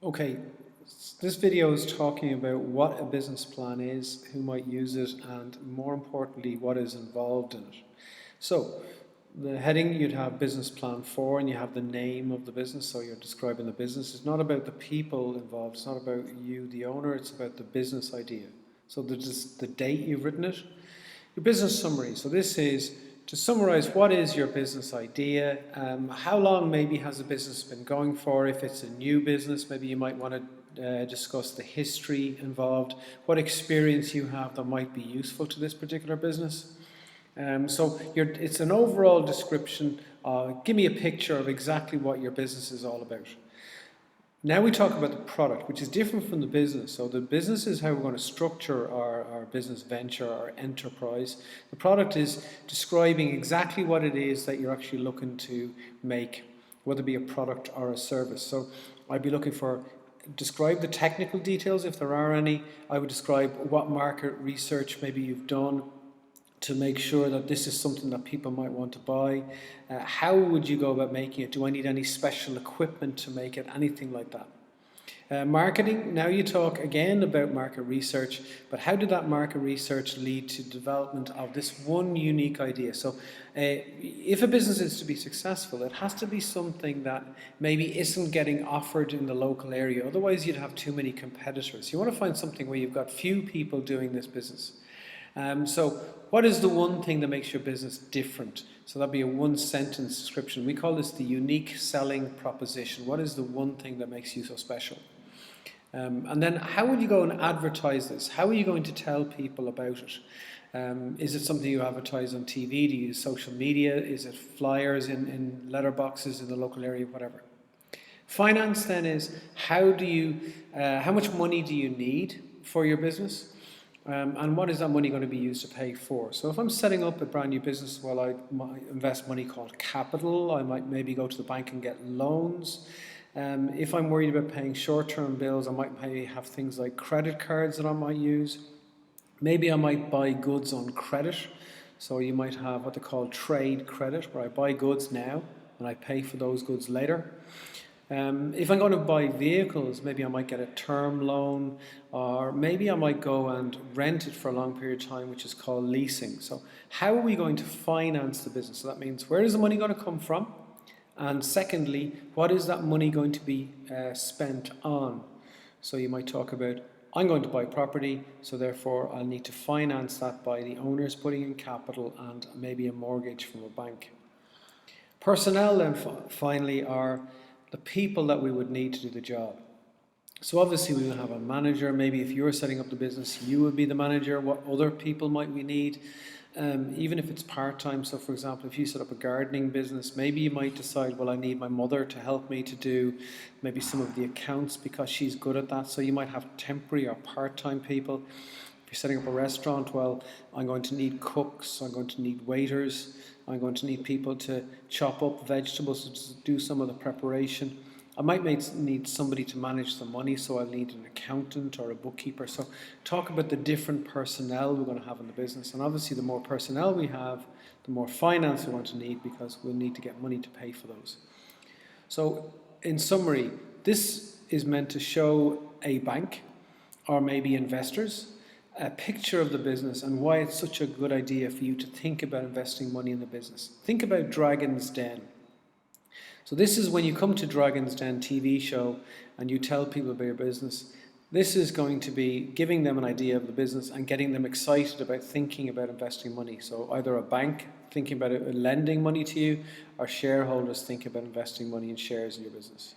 Okay, this video is talking about what a business plan is, who might use it, and more importantly, what is involved in it. So, the heading, you'd have business plan for, and you have the name of the business, so you're describing the business. It's not about the people involved, it's not about you, the owner, it's about the business idea. So there's the date you've written it. Your business summary, so this is to summarize what is your business idea, how long maybe has the business been going for. If it's a new business, maybe you might want to discuss the history involved, what experience you have that might be useful to this particular business. It's an overall description. Give me a picture of exactly what your business is all about. Now we talk about the product, which is different from the business. So the business is how we're going to structure our business venture, our enterprise. The product is describing exactly what it is that you're actually looking to make, whether it be a product or a service. So I'd be looking for, describe the technical details if there are any. I would describe what market research maybe you've done to make sure that this is something that people might want to buy. How would you go about making it? Do I need any special equipment to make it? Anything like that. Marketing, now you talk again about market research, but how did that market research lead to development of this one unique idea? So if a business is to be successful, it has to be something that maybe isn't getting offered in the local area. Otherwise you'd have too many competitors. You want to find something where you've got few people doing this business. So what is the one thing that makes your business different? So that'd be a one sentence description. We call this the unique selling proposition. What is the one thing that makes you so special? And then how would you go and advertise this? How are you going to tell people about it? Is it something you advertise on TV? Do you use social media? Is it flyers in letterboxes in the local area, whatever? Finance then is how much money do you need for your business? And what is that money going to be used to pay for? So if I'm setting up a brand new business, well, I might invest money called capital. I might maybe go to the bank and get loans. If I'm worried about paying short-term bills, I might maybe have things like credit cards that I might use. Maybe I might buy goods on credit. So you might have what they call trade credit, where I buy goods now and I pay for those goods later. If I'm going to buy vehicles, maybe I might get a term loan, or maybe I might go and rent it for a long period of time, which is called leasing. So how are we going to finance the business? So that means, where is the money going to come from? And secondly, what is that money going to be spent on? So you might talk about, I'm going to buy property, so therefore I'll need to finance that by the owners putting in capital and maybe a mortgage from a bank. Personnel then finally are the people that we would need to do the job. So obviously we will have a manager. Maybe if you're setting up the business, you would be the manager. What other people might we need? Even if it's part-time. So for example, if you set up a gardening business, maybe you might decide, well, I need my mother to help me to do maybe some of the accounts because she's good at that. So you might have temporary or part-time people. If you're setting up a restaurant, well, I'm going to need cooks, I'm going to need waiters, I'm going to need people to chop up vegetables, to do some of the preparation. I might need somebody to manage the money, so I'll need an accountant or a bookkeeper. So talk about the different personnel we're going to have in the business. And obviously the more personnel we have, the more finance we want to need, because we'll need to get money to pay for those. So in summary, this is meant to show a bank or maybe investors a picture of the business and why it's such a good idea for you to think about investing money in the business. Think about Dragon's Den. So this is when you come to Dragon's Den TV show and you tell people about your business. This is going to be giving them an idea of the business and getting them excited about thinking about investing money. So either a bank thinking about lending money to you, or shareholders thinking about investing money in shares in your business.